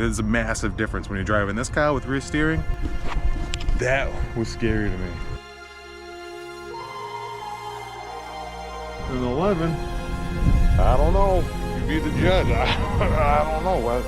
There's a massive difference when you're driving this car with rear steering. That was scary to me. An 11. I don't know. You be the judge. I don't know what.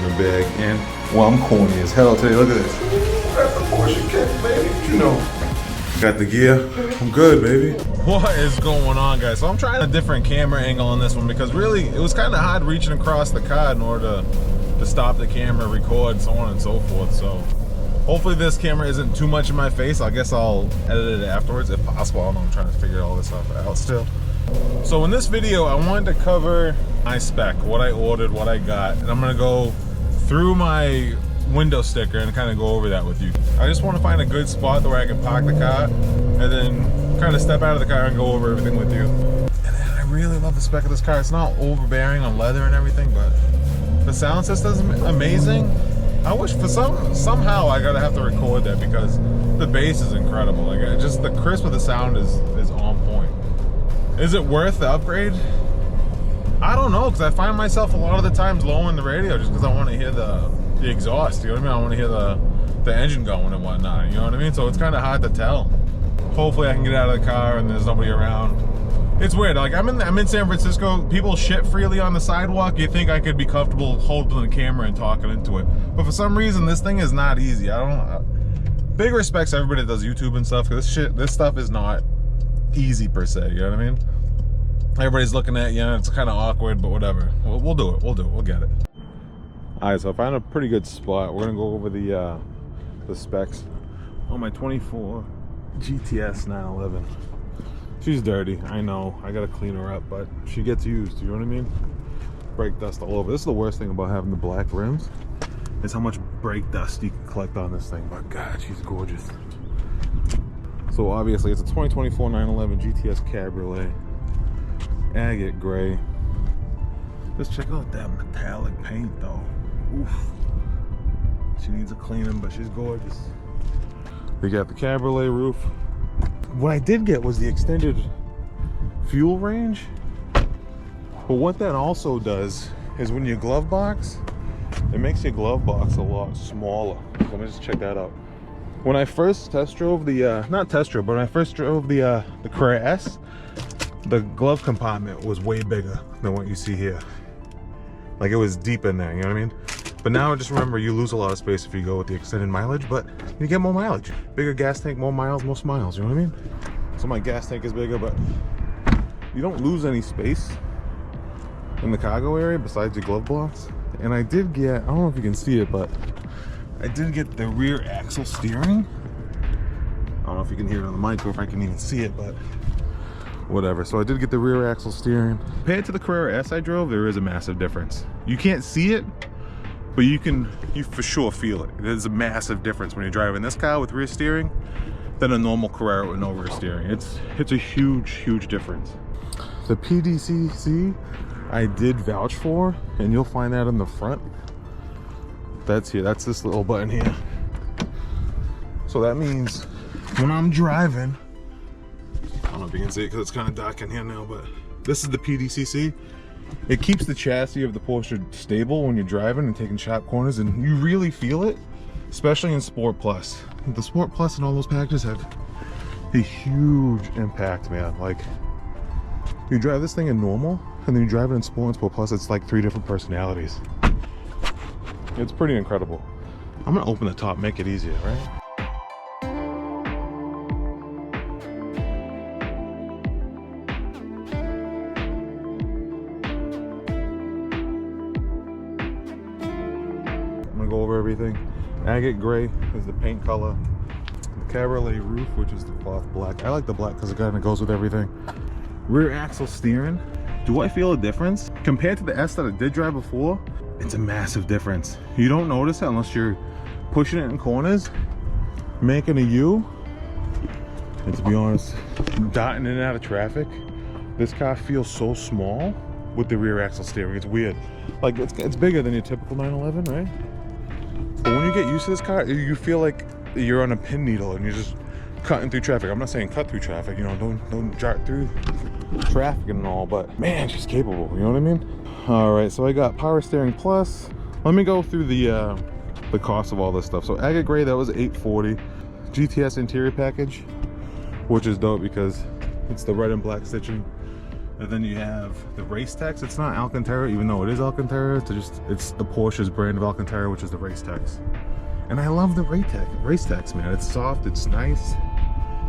The bag, and well, I'm corny as hell today. Look at this. Got the Porsche kick, baby. What you know? Got the gear. I'm good, baby. What is going on, guys? So I'm trying a different camera angle on this one because really it was kind of hard reaching across the car in order to stop the camera, record, so on and so forth. So hopefully this camera isn't too much in my face. I guess I'll edit it afterwards if possible. I don't know, I'm trying to figure all this stuff out still. So in this video, I wanted to cover my spec, what I ordered, what I got, and I'm gonna go through my window sticker and kind of go over that with you. I just want to find a good spot where I can park the car and then kind of step out of the car and go over everything with you. And then I really love the spec of this car. It's not overbearing on leather and everything, but the sound system's amazing. I wish for somehow I gotta have to record that because the bass is incredible. Like just the crisp of the sound is on point. Is it worth the upgrade? I don't know, because I find myself a lot of the times lowering the radio just because I want to hear the exhaust, you know what I mean? I want to hear the engine going and whatnot, you know what I mean? So it's kind of hard to tell. Hopefully I can get out of the car and there's nobody around. It's weird, like I'm in San Francisco, people shit freely on the sidewalk. You think I could be comfortable holding the camera and talking into it. But for some reason, this thing is not easy. I don't know. Big respects to everybody that does YouTube and stuff, because this stuff is not easy per se, you know what I mean? Everybody's looking at you, it's kind of awkward, but whatever. We'll do it, we'll get it. All right, so I found a pretty good spot. We're gonna go over the specs on my 24 GTS 911. She's dirty, I know. I gotta clean her up, but she gets used, you know what I mean? Brake dust all over. This is the worst thing about having the black rims, is how much brake dust you can collect on this thing, but God, she's gorgeous. So obviously it's a 2024 911 GTS Cabriolet. Agate gray. Let's check out that metallic paint though. Oof. She needs a cleaning, but she's gorgeous. We got the Cabriolet roof. What I did get was the extended fuel range. But what that also does is when you glove box, it makes your glove box a lot smaller. Let me just check that out. When I first test drove the, not test drove, but when I first drove the Carrera S, the glove compartment was way bigger than what you see here. Like it was deep in there, you know what I mean? But now just remember, you lose a lot of space if you go with the extended mileage, but you get more mileage. Bigger gas tank, more miles, more smiles, you know what I mean? So my gas tank is bigger, but you don't lose any space in the cargo area besides your glove box. And I did get, I don't know if you can see it, but I did get the rear axle steering. I don't know if you can hear it on the mic or if I can even see it, but whatever. So I did get the rear axle steering. Compared to the Carrera S I drove, there is a massive difference. You can't see it, but you for sure feel it. There's a massive difference when you're driving this car with rear steering than a normal Carrera with no rear steering. It's a huge difference. The PDCC I did vouch for, and you'll find that in the front. That's here, that's this little button here. So that means when I'm driving, I don't know if you can see it because it's kind of dark in here now, but this is the PDCC. It keeps the chassis of the Porsche stable when you're driving and taking sharp corners, and you really feel it, especially in Sport Plus. The Sport Plus and all those packages have a huge impact, man. Like, you drive this thing in normal, and then you drive it in Sport and Sport Plus, it's like 3 different personalities. It's pretty incredible. I'm gonna open the top, make it easier, right? Go over everything. Agate gray is the paint color. The Cabriolet roof, which is the cloth black. I like the black because it kind of goes with everything. Rear axle steering. Do I feel a difference? Compared to the S that I did drive before, it's a massive difference. You don't notice it unless you're pushing it in corners, making a U. And to be honest, darting in and out of traffic, this car feels so small with the rear axle steering. It's weird. Like it's bigger than your typical 911, right? But when you get used to this car, you feel like you're on a pin needle and you're just cutting through traffic. I'm not saying cut through traffic, you know, don't jart through traffic and all, but man, she's capable, you know what I mean? All right, so I got power steering plus. Let me go through the cost of all this stuff. So agate gray, that was $840. GTS interior package, which is dope because it's the red and black stitching. And then you have the race tex. It's not Alcantara, even though it is Alcantara. It's the Porsche's brand of Alcantara, which is the race tex. And I love the race tex, man. It's soft, it's nice,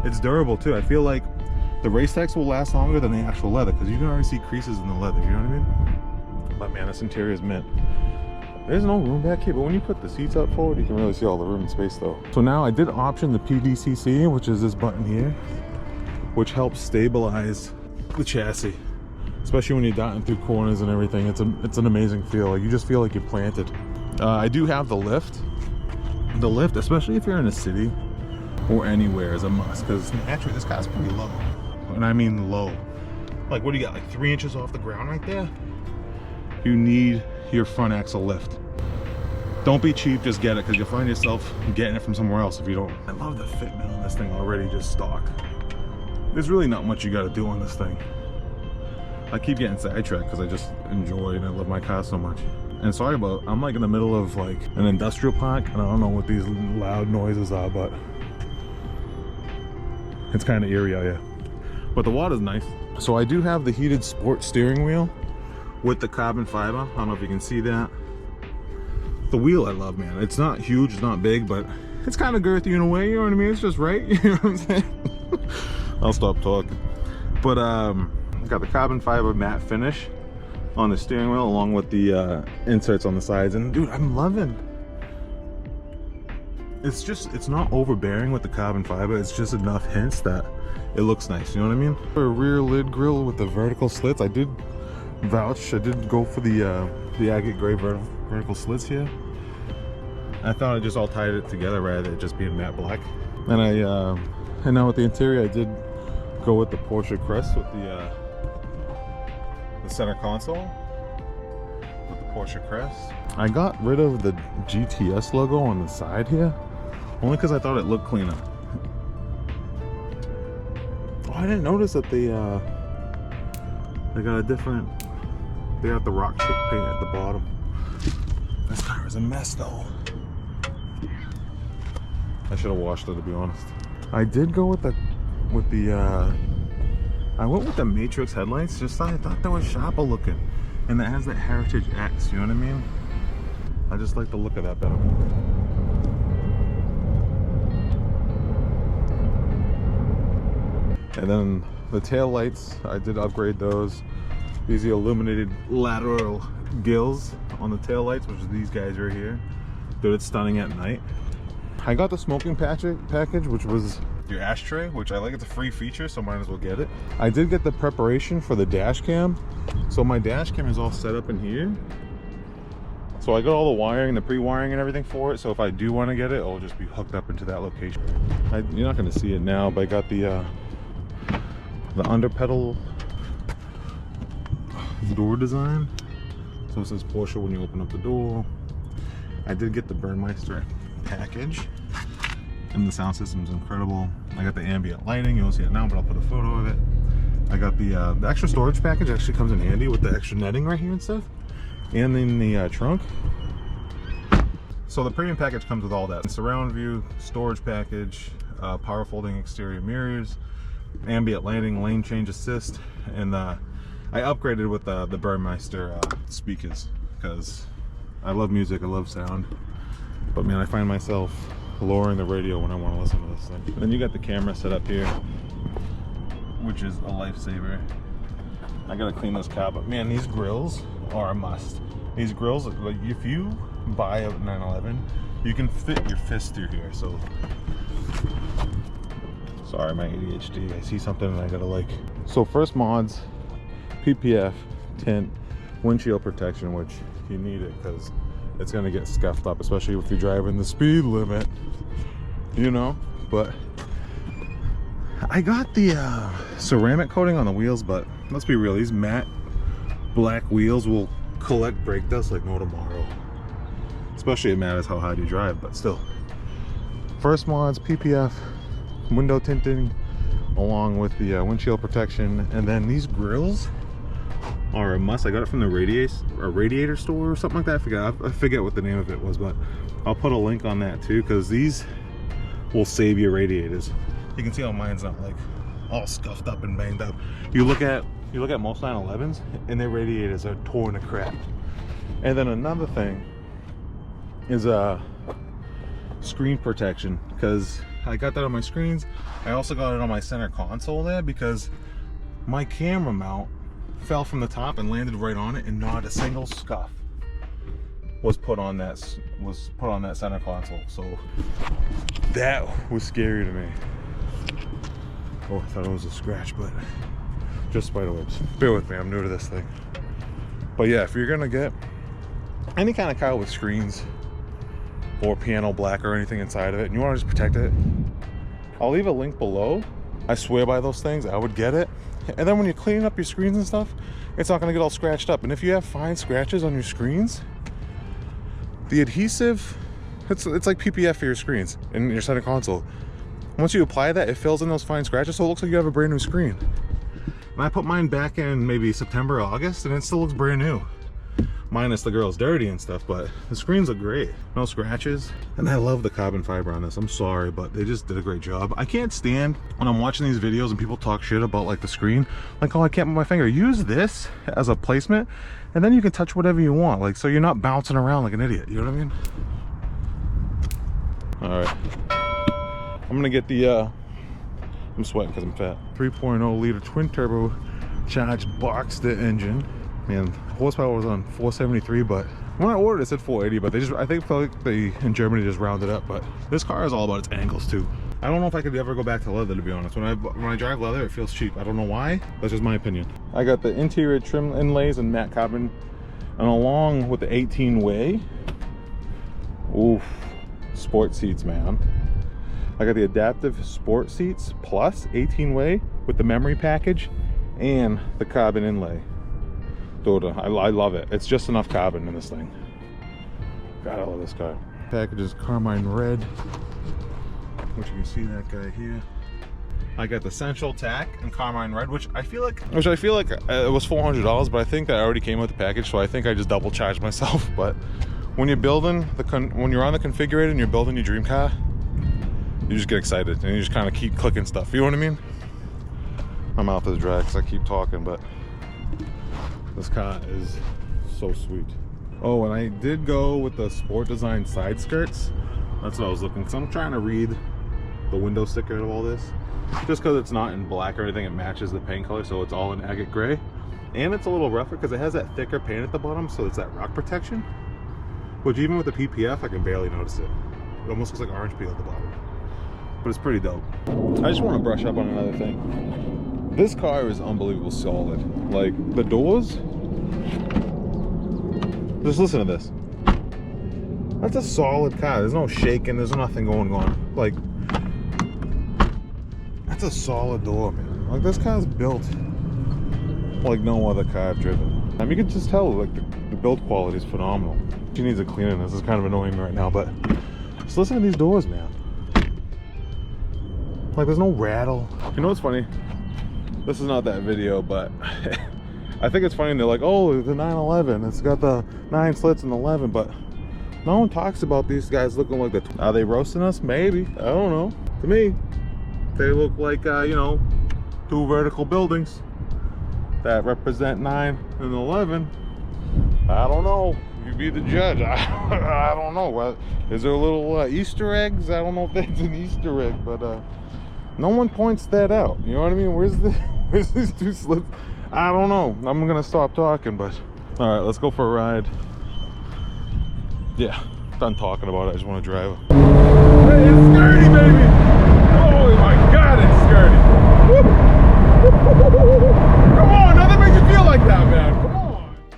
it's durable too. I feel like the race tex will last longer than the actual leather because you can already see creases in the leather, you know what I mean? But man, this interior is mint. There's no room back here, but when you put the seats up forward, you can really see all the room and space though. So now I did option the PDCC, which is this button here, which helps stabilize the chassis, especially when you're dotting through corners and everything. It's an amazing feel. Like, you just feel like you're planted. I do have the lift. The lift, especially if you're in a city or anywhere, is a must because actually this car's pretty low, and I mean low. Like, what do you got, like 3 inches off the ground right there? You need your front axle lift. Don't be cheap, just get it, because you'll find yourself getting it from somewhere else if you don't. I love the fitment on this thing already, just stock. There's really not much you got to do on this thing. I keep getting sidetracked because I just enjoy and I love my car so much. And sorry about, I'm like in the middle of like an industrial park and I don't know what these loud noises are, but it's kind of eerie out here. But the water's nice. So I do have the heated sport steering wheel with the carbon fiber. I don't know if you can see that. The wheel I love, man. It's not huge, it's not big, but it's kind of girthy in a way, you know what I mean? It's just right, you know what I'm saying? I'll stop talking. But got the carbon fiber matte finish on the steering wheel along with the inserts on the sides, and dude, I'm loving. It's not overbearing with the carbon fiber. It's just enough hints that it looks nice, you know what I mean? For a rear lid grille with the vertical slits, I did go for the agate gray vertical slits here. I thought I just all tied it together rather than just being matte black. And now with the interior, I did go with the Porsche crest with the center console with the Porsche crest. I got rid of the GTS logo on the side here, only because I thought it looked cleaner. Oh, I didn't notice that they got a different. They got the rock chip paint at the bottom. This car is a mess though. I should have washed it, to be honest. I did go with I went with the Matrix headlights. Just I thought they were sharper looking, and that has that Heritage X. You know what I mean? I just like the look of that better. And then the tail lights, I did upgrade those. These are the illuminated lateral gills on the tail lights, which is these guys right here. Dude, it's stunning at night. I got the smoking package, which was your ashtray, which I like. It's a free feature, so might as well get it. I did get the preparation for the dash cam. So my dash cam is all set up in here. So I got all the wiring, the pre-wiring and everything for it. So if I do want to get it, it'll just be hooked up into that location. You're not going to see it now, but I got the under pedal door design. So it says Porsche when you open up the door. I did get the Burmeister package, and the sound system is incredible. I got the ambient lighting. You don't see it now, but I'll put a photo of it. I got the extra storage package. Actually comes in handy with the extra netting right here and stuff, and in the trunk. So the premium package comes with all that: surround view, storage package, power folding exterior mirrors, ambient lighting, lane change assist, and I upgraded with the Burmeister speakers because I love music, I love sound, but man, I find myself lowering the radio when I want to listen to this thing. And then you got the camera set up here, which is a lifesaver. I gotta clean this car, but man, these grills are a must. These grills, like, if you buy a 911, you can fit your fist through here. So sorry, my ADHD, I see something and I gotta like. So first mods, PPF, tint, windshield protection, which you need it because it's gonna get scuffed up, especially if you're driving the speed limit, you know. But I got the ceramic coating on the wheels, but let's be real, these matte black wheels will collect brake dust like no tomorrow. Especially it matters how hard you drive, but still. First mods, PPF, window tinting, along with the windshield protection, and then these grills are a must. I got it from the Radiator store or something like that. I forget what the name of it was, but I'll put a link on that too, because these will save your radiators. You can see how mine's not like all scuffed up and banged up. You look at most 911s and their radiators are torn to crap. And then another thing is screen protection, because I got that on my screens. I also got it on my center console there, because my camera mount fell from the top and landed right on it, and not a single scuff was put on that center console. So that was scary to me. Oh, I thought it was a scratch, but just spider webs. Bear with me, I'm new to this thing. But yeah, if you're gonna get any kind of car with screens or piano black or anything inside of it, and you want to just protect it, I'll leave a link below. I swear by those things, I would get it. And then when you're cleaning up your screens and stuff, it's not going to get all scratched up. And if you have fine scratches on your screens, the adhesive, it's like PPF for your screens in your center console. Once you apply that, it fills in those fine scratches, so it looks like you have a brand new screen. And I put mine back in maybe September or August, and it still looks brand new. Minus the girl's dirty and stuff, but the screens look great. No scratches. And I love the carbon fiber on this. I'm sorry, but they just did a great job. I can't stand when I'm watching these videos and people talk shit about like the screen. Like, oh, I can't move my finger. Use this as a placement, and then you can touch whatever you want. Like, so you're not bouncing around like an idiot. You know what I mean? All right. I'm gonna get the, I'm sweating because I'm fat. 3.0 liter twin turbo charged Boxster engine. Man, horsepower was on 473, but when I ordered it said 480, but I think they in Germany just rounded up. But this car is all about its angles too. I don't know if I could ever go back to leather, to be honest. When I drive leather, it feels cheap. I don't know why. That's just my opinion. I got the interior trim inlays and matte carbon, and along with the 18-way, oof, sport seats, man. I got the adaptive sport seats plus 18-way with the memory package and the carbon inlay. Dude, I love it. It's just enough carbon in this thing. God, I love this car. Package is carmine red, which you can see that guy here. I got the Central Tack in carmine red, which I feel like it was $400, but I think that already came with the package, so I think I just double charged myself. But when you're building when you're on the configurator and you're building your dream car, you just get excited and you just kind of keep clicking stuff. You know what I mean? My mouth is dry because I keep talking, but this car is so sweet. Oh, and I did go with the sport design side skirts. That's what I was looking, because I'm trying to read the window sticker of all this. Just because it's not in black or anything, it matches the paint color, so it's all in agate gray. And it's a little rougher because it has that thicker paint at the bottom, so it's that rock protection. Which even with the PPF, I can barely notice it. It almost looks like orange peel at the bottom. But it's pretty dope. I just want to brush up on another thing. This car is unbelievable solid. Like, the doors, just listen to this. That's a solid car. There's no shaking, there's nothing going on. Like, that's a solid door, man. Like, this car's built like no other car I've driven. I mean, you can just tell, like, the build quality is phenomenal. She needs a cleaning. This is kind of annoying me right now, but just listen to these doors, man. Like, there's no rattle. You know what's funny? This is not that video, but I think it's funny. They're like, oh, the 911, it's got the 9 slits and 11, but no one talks about these guys looking like are they roasting us? Maybe. I don't know. To me, they look like, you know, 2 vertical buildings that represent 9 and 11. I don't know. You be the judge. I don't know. Is there a little Easter eggs? I don't know if that's an Easter egg, but no one points that out. You know what I mean? Where's these 2 slips? I don't know. I'm gonna stop talking, but all right, let's go for a ride. Yeah, done talking about it. I just want to drive. Hey, it's skirty, baby! Oh my God, it's skirty!